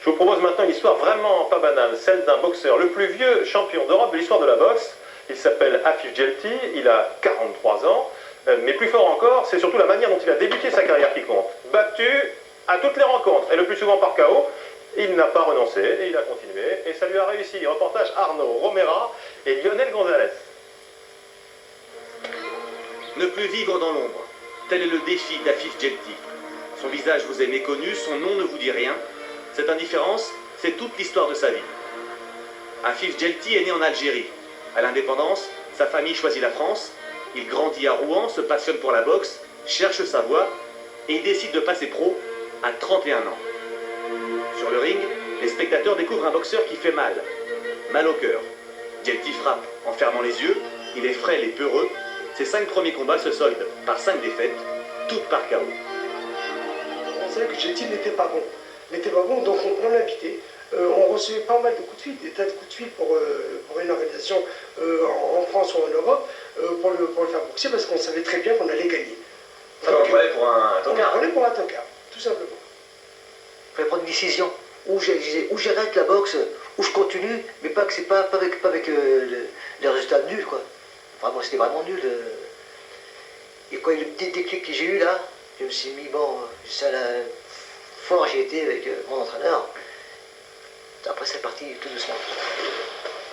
Je vous propose maintenant une histoire vraiment pas banale, celle d'un boxeur, le plus vieux champion d'Europe de l'histoire de la boxe. Il s'appelle Afif Djelti, il a 43 ans, mais plus fort encore, c'est surtout la manière dont il a débuté sa carrière qui compte. Battu à toutes les rencontres, et le plus souvent par KO, il n'a pas renoncé, et il a continué, et ça lui a réussi. Reportage Arnaud Romera et Lionel Gonzalez. Ne plus vivre dans l'ombre, tel est le défi d'Afif Djelti. Son visage vous est méconnu, son nom ne vous dit rien. Cette indifférence, c'est toute l'histoire de sa vie. Afif Djelti est né en Algérie. À l'indépendance, sa famille choisit la France. Il grandit à Rouen, se passionne pour la boxe, cherche sa voie et il décide de passer pro à 31 ans. Sur le ring, les spectateurs découvrent un boxeur qui fait mal. Mal au cœur. Djelti frappe en fermant les yeux, il est frêle et peureux. Ses 5 premiers combats se soldent par 5 défaites, toutes par KO. On savait que Djelti n'était pas bon. N'était pas bon, donc on l'invitait. On recevait pas mal de coups de fil, des tas de coups de fil pour une organisation en France ou en Europe pour le faire boxer parce qu'on savait très bien qu'on allait gagner. Donc, on prenait pour un tocard. On prenait pour un tocard, tout simplement. Il fallait prendre une décision. Où j'arrête la boxe, où je continue, mais pas avec les résultats nuls, quoi. Vraiment, c'était vraiment nul. Et quand le petit déclic que j'ai eu là, je me suis mis, bon, fort j'ai été avec mon entraîneur. Après, c'est parti tout doucement.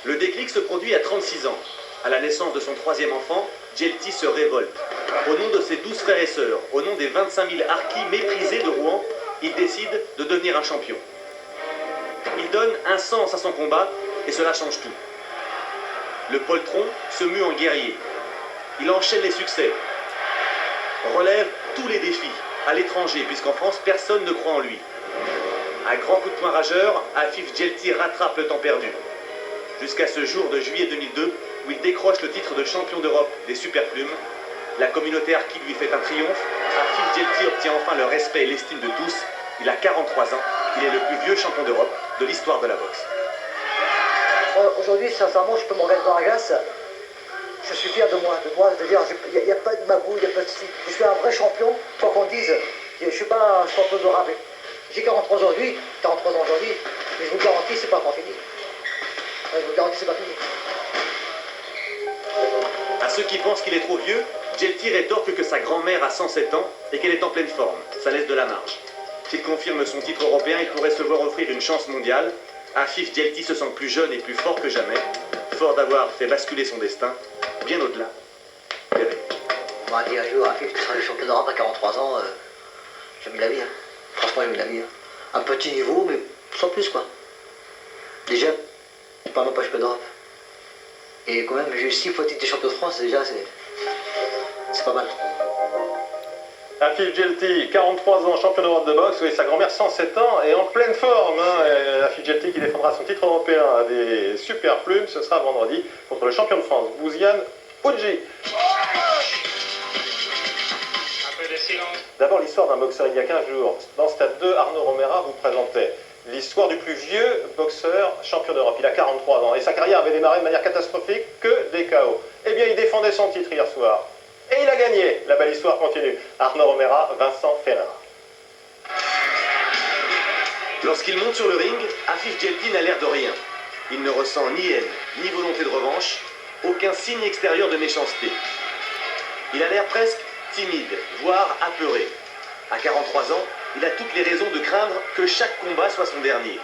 Le déclic se produit à 36 ans. À la naissance de son 3e enfant, Djelti se révolte. Au nom de ses 12 frères et sœurs, au nom des 25 000 harkis méprisés de Rouen, il décide de devenir un champion. Il donne un sens à son combat et cela change tout. Le poltron se mue en guerrier. Il enchaîne les succès, relève tous les défis à l'étranger, puisqu'en France, personne ne croit en lui. À grands coups de poing rageurs, Afif Djelti rattrape le temps perdu. Jusqu'à ce jour de juillet 2002, où il décroche le titre de champion d'Europe des superplumes. La communauté harki lui fait un triomphe. Afif Djelti obtient enfin le respect et l'estime de tous. Il a 43 ans. Il est le plus vieux champion d'Europe de l'histoire de la boxe. Aujourd'hui, sincèrement, je peux me regarder dans la glace. Je suis fier de moi, de dire, il n'y a pas de magouille, il n'y a pas de style. Je suis un vrai champion, quoi qu'on dise. Je ne suis pas un champion d'Europe. J'ai 43 ans aujourd'hui, mais je vous garantis, c'est pas encore fini. Je vous garantis, c'est pas fini. À ceux qui pensent qu'il est trop vieux, Djelti rétorque que sa grand-mère a 107 ans et qu'elle est en pleine forme. Ça laisse de la marge. S'il confirme son titre européen, il pourrait se voir offrir une chance mondiale. Afif Djelti se sent plus jeune et plus fort que jamais, fort d'avoir fait basculer son destin, bien au-delà. On m'a dit un jour, Afif, tu seras le champion d'Europe à 43 ans, j'aime la vie. Hein. Franchement, j'aime la vie. Hein. Un petit niveau, mais sans plus, quoi. Déjà, pas non pas champion d'Europe. Et quand même, j'ai eu 6 fois titre de champion de France, déjà, c'est pas mal. Afif Djelti, 43 ans, champion d'Europe de boxe, et sa grand-mère 107 ans et en pleine forme. Afif Djelti qui défendra son titre européen à des super plumes, ce sera vendredi contre le champion de France, Bouziane Oudji. D'abord l'histoire d'un boxeur il y a 15 jours. Dans Stade 2, Arnaud Romera vous présentait l'histoire du plus vieux boxeur champion d'Europe. Il a 43 ans et sa carrière avait démarré de manière catastrophique que des KO. Eh bien il défendait son titre hier soir. Et il a gagné. La belle histoire continue. Arnaud Romera, Vincent Ferrer. Lorsqu'il monte sur le ring, Afif Djelti n'a l'air de rien. Il ne ressent ni haine, ni volonté de revanche, aucun signe extérieur de méchanceté. Il a l'air presque timide, voire apeuré. À 43 ans, il a toutes les raisons de craindre que chaque combat soit son dernier.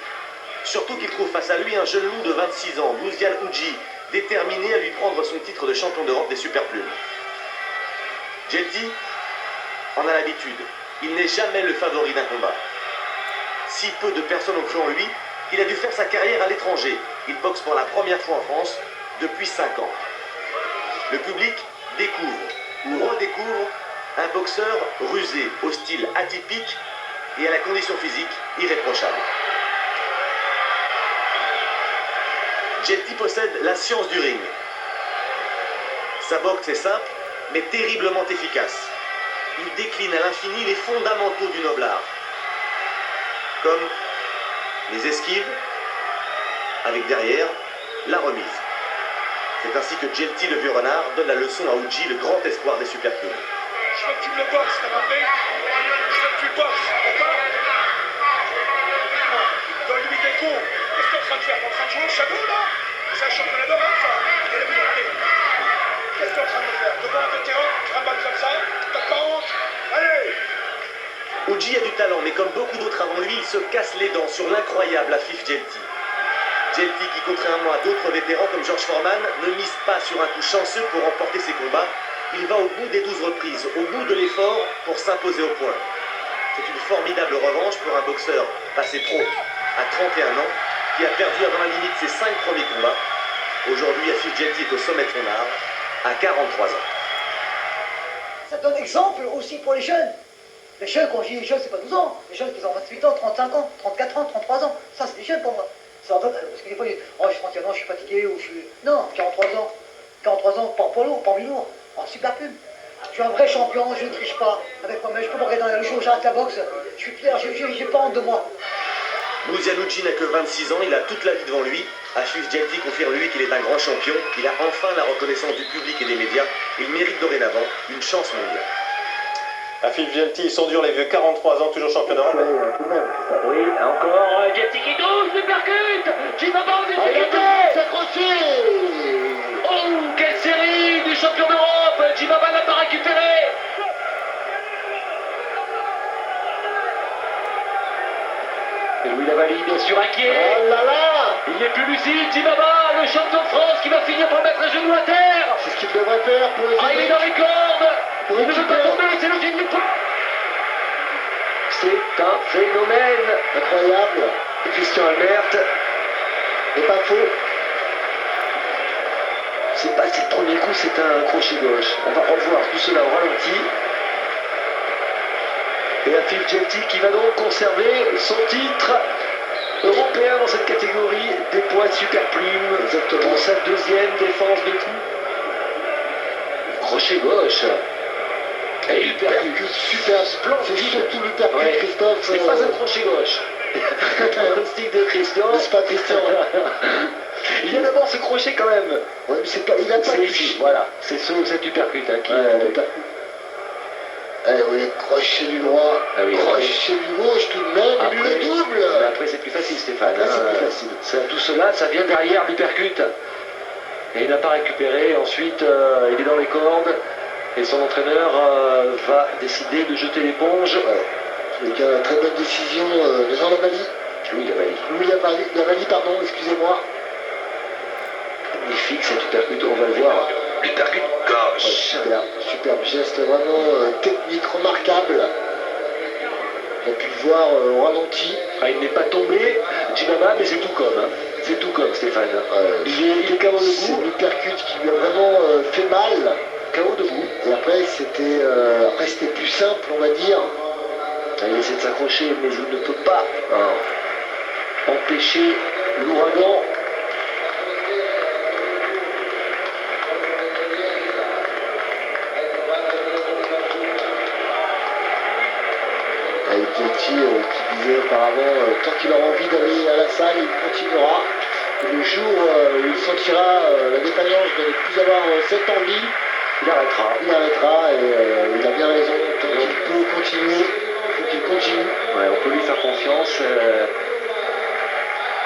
Surtout qu'il trouve face à lui un jeune loup de 26 ans, Bouziane Oudji, déterminé à lui prendre son titre de champion d'Europe des superplumes. Djelti en a l'habitude. Il n'est jamais le favori d'un combat. Si peu de personnes ont cru en lui, il a dû faire sa carrière à l'étranger. Il boxe pour la première fois en France depuis 5 ans. Le public découvre ou redécouvre un boxeur rusé, au style atypique et à la condition physique irréprochable. Djelti possède la science du ring. Sa boxe est simple, mais terriblement efficace. Il décline à l'infini les fondamentaux du noble art, comme les esquives, avec derrière la remise. C'est ainsi que Djelti, le vieux renard, donne la leçon à Oudji, le grand espoir des superplumes. Je veux que tu me boxes, t'as compris? Je veux que tu boxes, d'accord? Donne faire en train de jouer au shadow là? C'est un championnat d'Europe ça. Et la vérité. Qu'est-ce que tu es en train de faire? Devant un vétéran, tu rabattes comme ça? T'as pas honte? Allez! Uji a du talent, mais comme beaucoup d'autres avant lui, il se casse les dents sur l'incroyable Afif Djelti. Djelti qui, contrairement à d'autres vétérans comme George Foreman, ne mise pas sur un coup chanceux pour remporter ses combats. Il va au bout des 12 reprises, au bout de l'effort pour s'imposer au point. C'est une formidable revanche pour un boxeur passé pro à 31 ans, qui a perdu avant la limite ses 5 premiers combats. Aujourd'hui, Afif Djelti est au sommet de son art, à 43 ans. Ça donne exemple aussi pour les jeunes. Les jeunes, quand je dis les jeunes, c'est pas 12 ans. Les jeunes qui ont 28 ans, 35 ans, 34 ans, 33 ans. Ça, c'est des jeunes pour moi. Ça leur donne, parce que des fois, ils disent, oh, je suis 31 ans, je suis fatigué, ou je suis... Non, 43 ans. 43 ans, pas poids lourd, pas mi-lourd. En super pub. Je suis un vrai champion, je ne triche pas avec moi-même. Je peux me regarder dans le jour où j'arrête la boxe. Je suis fier, j'ai pas honte de moi. Muzianucci n'a que 26 ans, il a toute la vie devant lui. Afif Djelti confirme lui qu'il est un grand champion. Il a enfin la reconnaissance du public et des médias. Il mérite dorénavant une chance mondiale. Afif Djelti, ils sont durs les vieux, 43 ans, toujours champion d'Europe. Oui, encore Djelti qui touche, le percute. Jimaba en difficulté. Oh, quelle série du champion d'Europe. Jimaba n'a pas récupéré. Et Louis Lavalli, bien sûr, inquiet. Oh là là! Il n'est plus lucide, Jimaba, le champion de France qui va finir par mettre les genoux à terre. C'est ce qu'il devrait faire pour Ah, il est essayer dans les cordes. pour Il ne veut pas récupérer. tomber, c'est le film du point. C'est un phénomène. Incroyable. Christian Albert. Et pas faux. C'est pas si le premier coup, c'est un crochet gauche. On va revoir tout cela au ralenti. Et Afif Djelti qui va donc conserver son titre européen dans cette catégorie des poids super plumes. Exactement. Pour sa deuxième défense de coup. Crochet gauche. Et il percute. Super splendide. C'est surtout le percute, Ouais. Christophe. C'est pas un crochet gauche. Le stick de Christian. N'est-ce pas, Christian? Il y a d'abord ce crochet quand même. Ouais, mais c'est pas, il a pas C'est du- ici, voilà. C'est ce, cette uppercut hein, qui Eh oui, crochet du droit, Ah oui, crochet du gauche tout de même, Après- le double. Mais après c'est plus facile Stéphane. Après, c'est hein. plus facile. Tout cela, ça vient derrière l'uppercut. Et il n'a pas récupéré. Ensuite, il est dans les cordes. Et son entraîneur va décider de jeter l'éponge. Avec une très bonne décision de Jean Lavalli. Louis Lavalli. Louis Lavalli, pardon, excusez-moi. Magnifique cette uppercut, on va le voir. Uppercut gauche. Super, superbe geste, vraiment technique remarquable. On a pu le voir au ralenti. Ah, il n'est pas tombé, Jimaba, mais c'est tout comme. Hein. C'est tout comme Stéphane. Il est KO C'est debout. l'uppercut qui lui a vraiment fait mal. KO debout. Et après, c'était plus simple, on va dire. Ah, il essaie de s'accrocher, mais il ne peut pas empêcher l'ouragan. Avec Djelti qui disait auparavant, tant qu'il aura envie d'aller à la salle, il continuera. Et le jour où il sentira la défaillance de ne plus avoir cette envie, Il arrêtera. il arrêtera et il a bien raison. Tant qu'il peut continuer, il faut qu'il continue. Ouais, on peut lui faire confiance.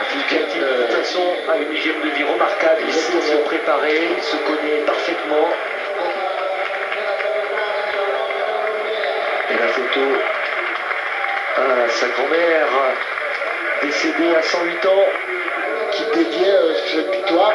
Afif Djelti, de toute façon, a une hygiène de vie remarquable. Il sait se préparer, il se connaît parfaitement. Et la photo à sa grand-mère, décédée à 108 ans. Qui dédiait cette victoire